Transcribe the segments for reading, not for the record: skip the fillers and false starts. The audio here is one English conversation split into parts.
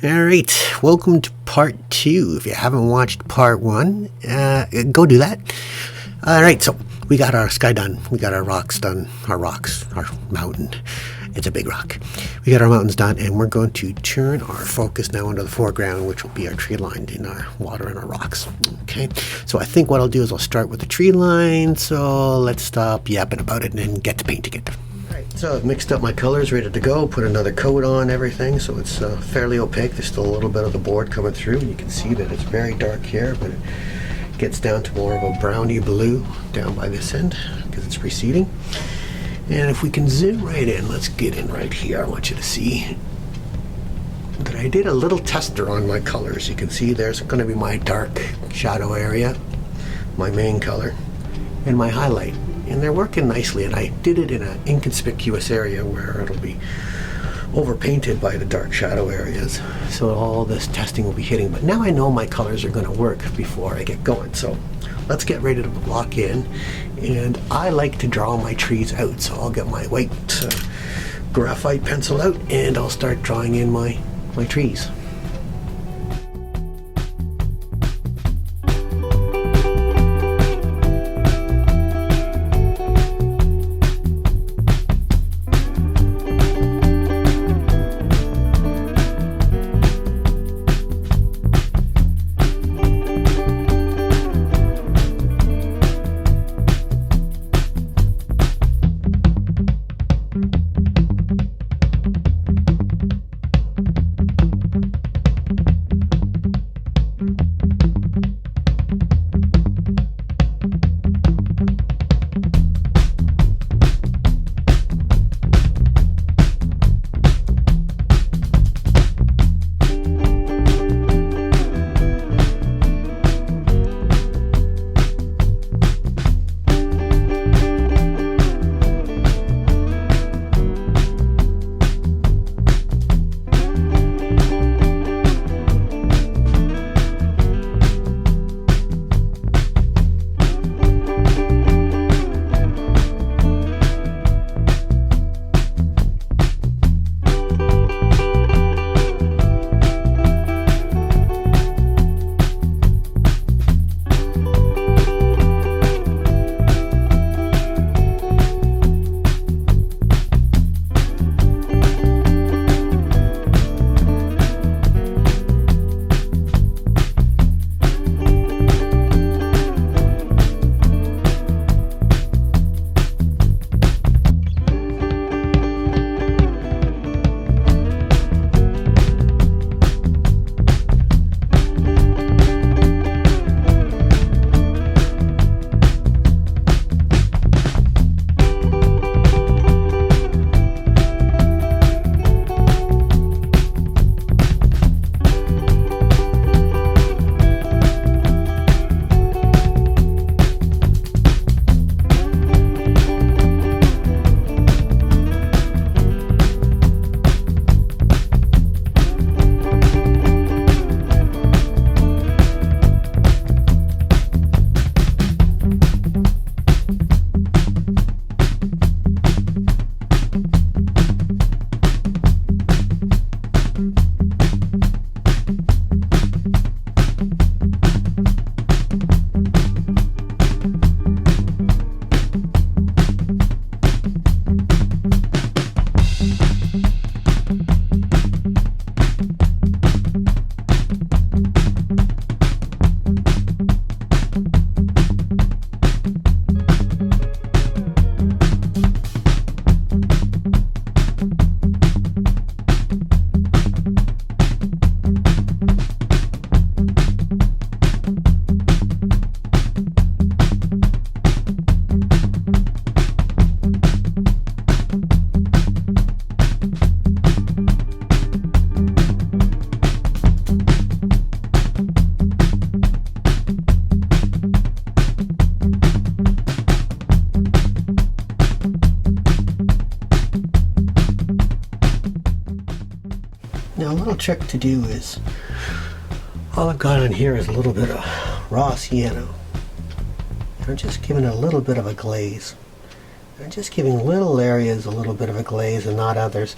Alright, welcome to part 2. If you haven't watched part 1, go do that. Alright, so we got our sky done. We got our rocks done. Our mountain. It's a big rock. We got our mountains done, and we're going to turn our focus now into the foreground, which will be our tree line in our water and our rocks. Okay, so I think what I'll do is I'll start with the tree line, so let's stop yapping about it and then get to painting it. So I've mixed up my colors, ready to go, put another coat on everything, so it's fairly opaque. There's still a little bit of the board coming through. You can see that it's very dark here, but it gets down to more of a browny blue down by this end because it's receding. And if we can zoom right in, let's get in right here. I want you to see that I did a little tester on my colors. You can see there's going to be my dark shadow area, my main color, and my highlight. And they're working nicely, and I did it in an inconspicuous area where it'll be overpainted by the dark shadow areas. So all this testing will be hitting, but now I know my colors are going to work before I get going. So let's get ready to lock in. And I like to draw my trees out, so I'll get my white graphite pencil out and I'll start drawing in my trees. Now a little trick to do is, all I've got on here is a little bit of raw sienna. I'm just giving it a little bit of a glaze. I'm just giving little areas a little bit of a glaze and not others,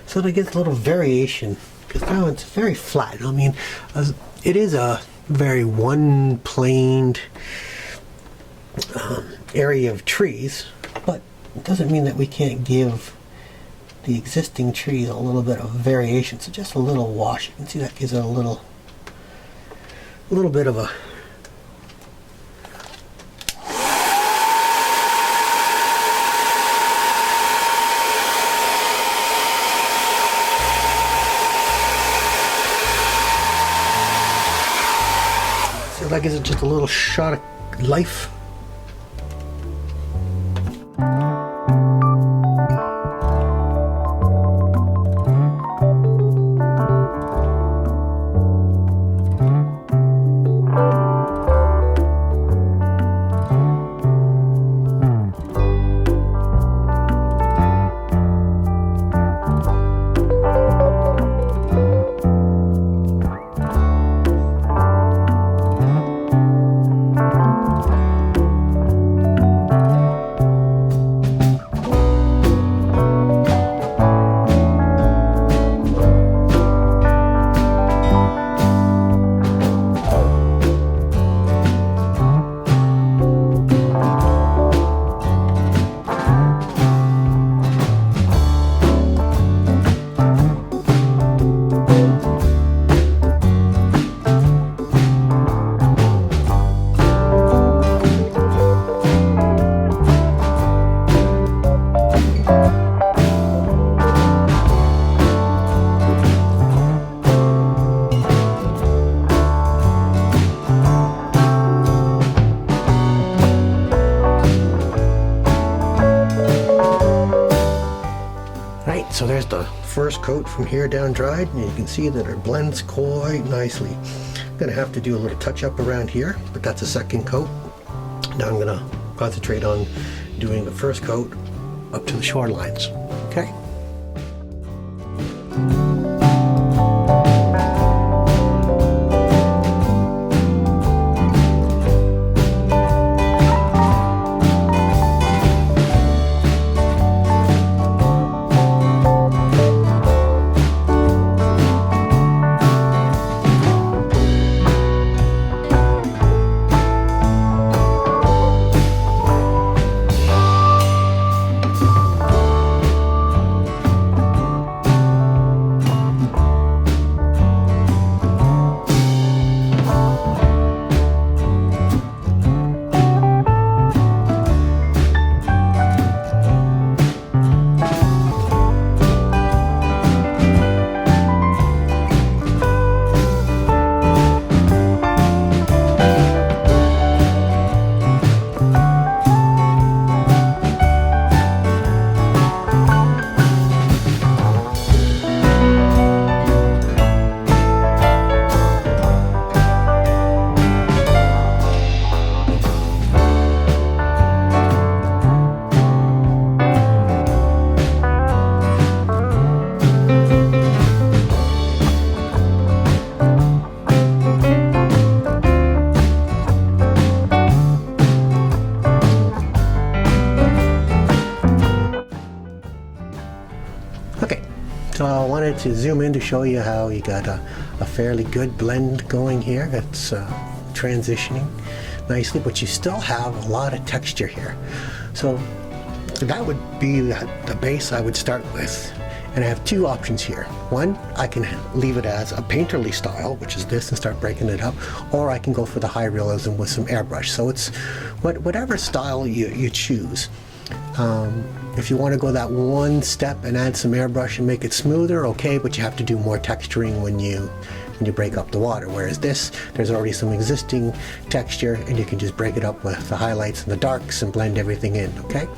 so that it gets a little variation because now it's very flat. I mean, it is a very one-planed area of trees, but it doesn't mean that we can't give the existing trees a little bit of variation. So just a little wash. You can see that gives it a little bit of a so that gives it just a little shot of life. So there's the first coat from here down dried, and you can see that it blends quite nicely. I'm gonna have to do a little touch up around here, but that's a second coat. Now I'm gonna concentrate on doing the first coat up to the shorelines. Okay. So I wanted to zoom in to show you how you got a fairly good blend going here. It's transitioning nicely, but you still have a lot of texture here. So that would be the base I would start with. And I have two options here. One, I can leave it as a painterly style, which is this, and start breaking it up, or I can go for the high realism with some airbrush. So it's whatever style you choose. If you want to go that one step and add some airbrush and make it smoother, okay, but you have to do more texturing when you break up the water. Whereas this, there's already some existing texture, and you can just break it up with the highlights and the darks and blend everything in, okay?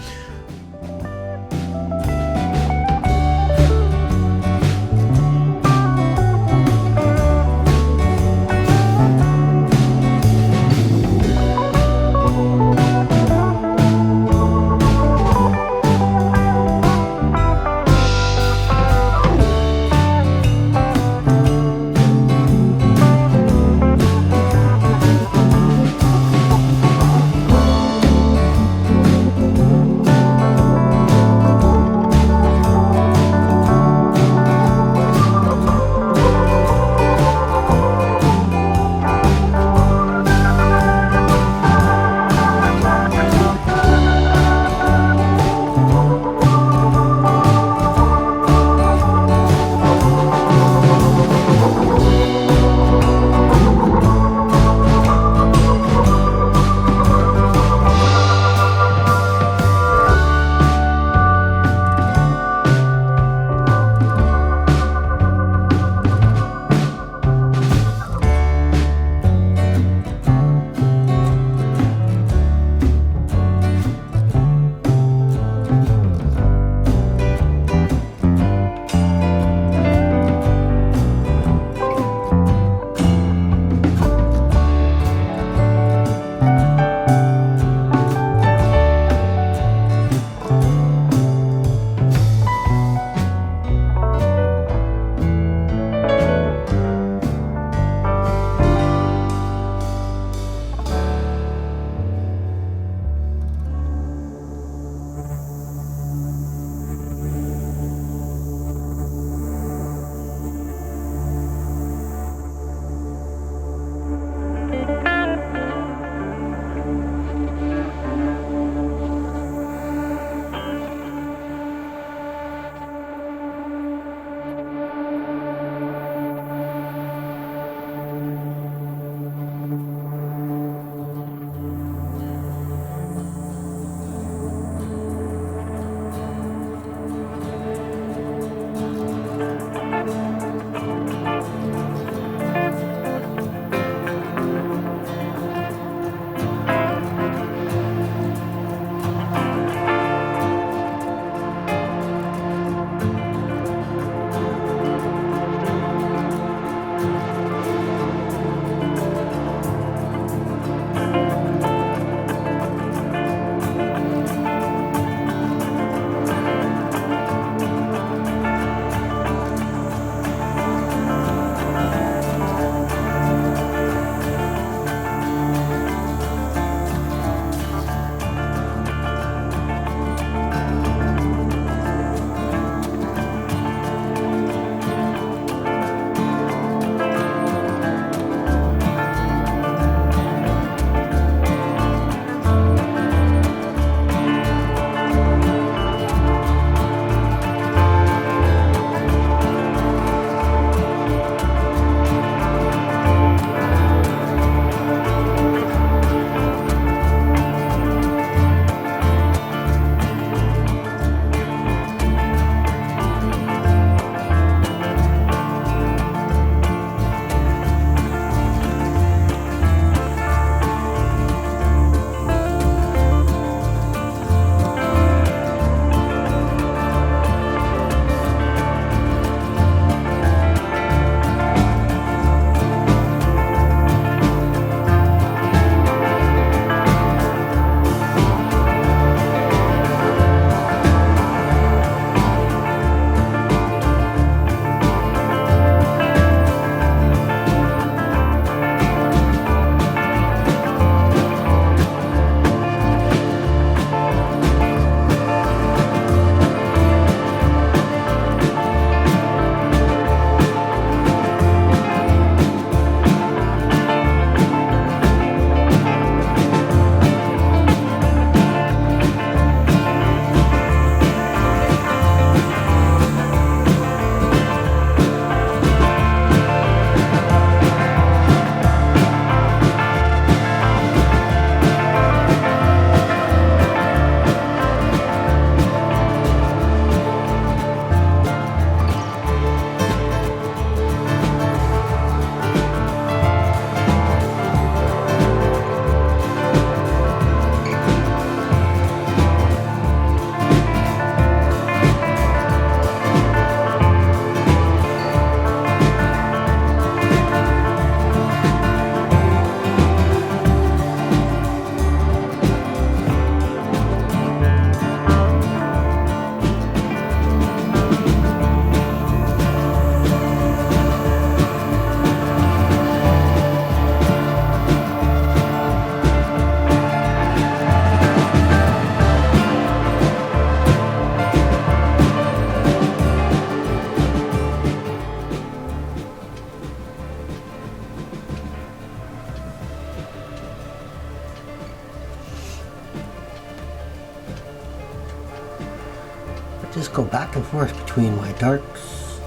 just go back and forth between my darks,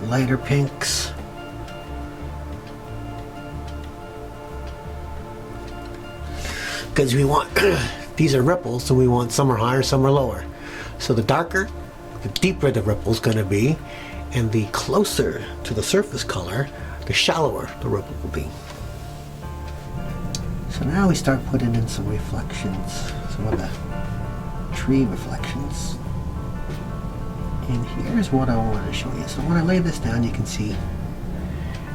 lighter pinks. Because we want, these are ripples, so we want some are higher, some are lower. So the darker, the deeper the ripple's going to be, and the closer to the surface color, the shallower the ripple will be. So now we start putting in some reflections, some of the tree reflections. And here's what I want to show you. So when I lay this down, you can see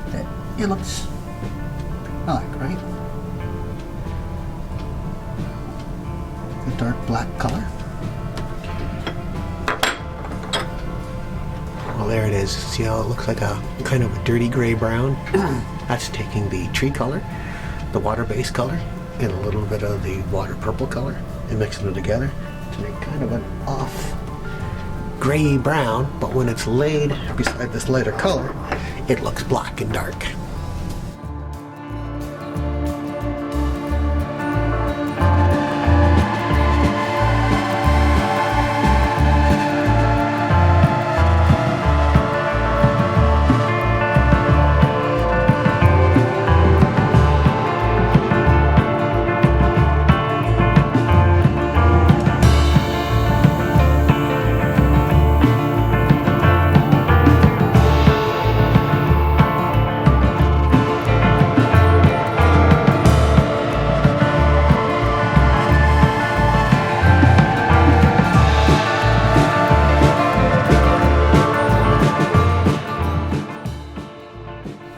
that it looks black, right? The dark black color. Well, there it is. See how it looks like a kind of a dirty gray brown? That's taking the tree color, the water-based color, and a little bit of the water purple color, and mixing them together to make kind of an off gray brown, but when it's laid beside this lighter color, it looks black and dark.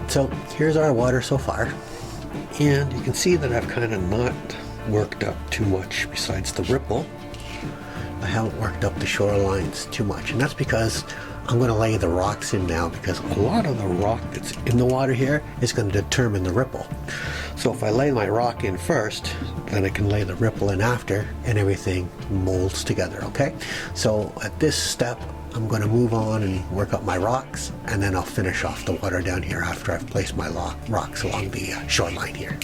So here's our water so far, and you can see that I've kind of not worked up too much besides the ripple. I haven't worked up the shorelines too much, and that's because I'm going to lay the rocks in now, because a lot of the rock that's in the water here is going to determine the ripple. So if I lay my rock in first, then I can lay the ripple in after, and everything molds together, okay? So at this step, I'm going to move on and work up my rocks, and then I'll finish off the water down here after I've placed my rocks along the shoreline here.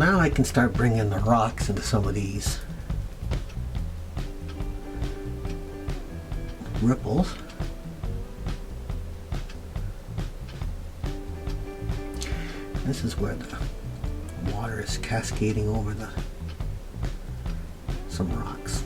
now I can start bringing the rocks into some of these ripples. This is where the water is cascading over some rocks.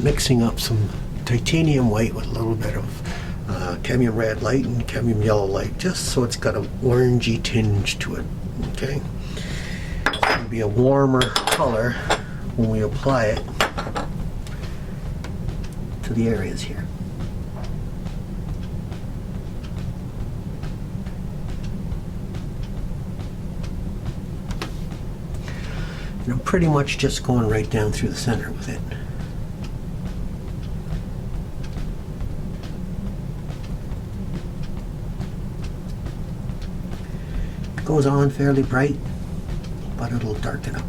Mixing up some titanium white with a little bit of cadmium red light and cadmium yellow light, just so it's got an orangey tinge to it. Okay, it'll be a warmer color when we apply it to the areas here. And I'm pretty much just going right down through the center with it. Goes on fairly bright, but it'll darken up.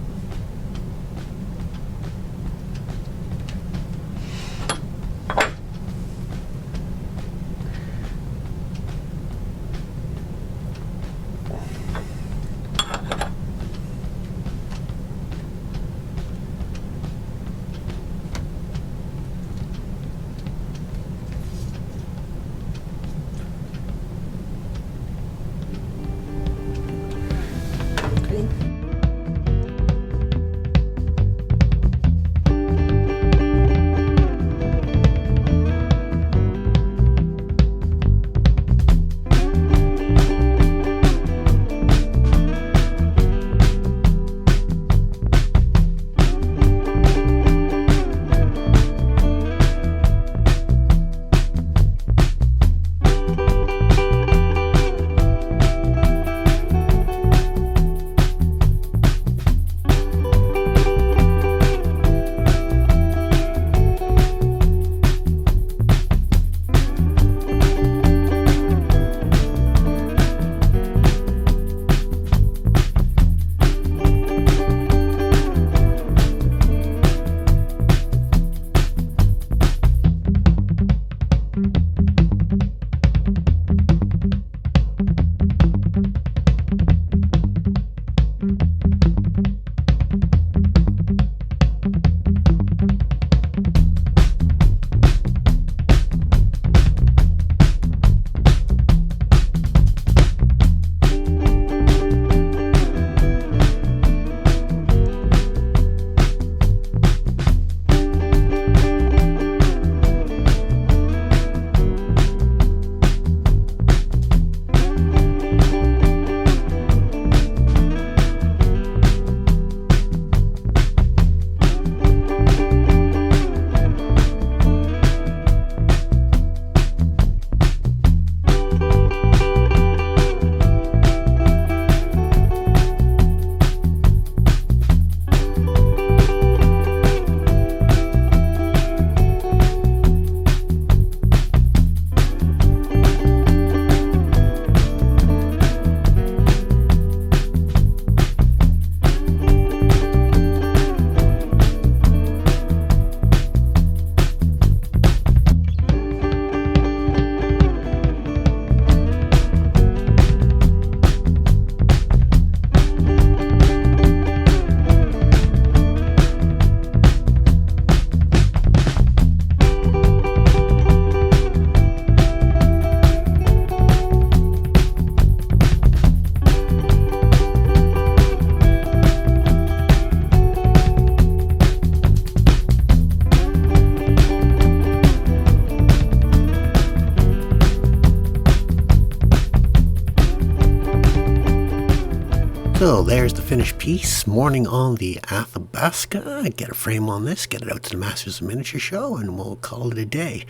So there's the finished piece, Morning on the Athabasca. Get a frame on this, get it out to the Masters of Miniature show, and we'll call it a day.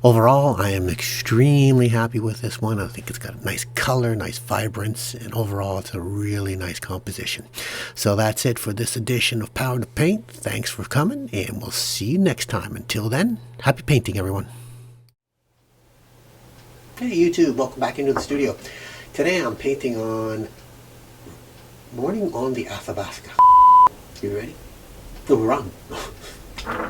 Overall, I am extremely happy with this one. I think it's got a nice color, nice vibrance, and overall it's a really nice composition. So that's it for this edition of Power to Paint. Thanks for coming, and we'll see you next time. Until then, happy painting, everyone. Hey YouTube, welcome back into the studio. Today I'm painting on Morning on the Athabasca. You ready? No, wrong.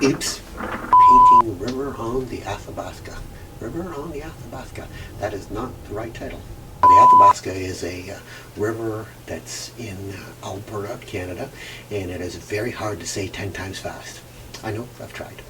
Oops. Painting River on the Athabasca. River on the Athabasca. That is not the right title. The Athabasca is a river that's in Alberta, Canada, and it is very hard to say 10 times fast. I know, I've tried.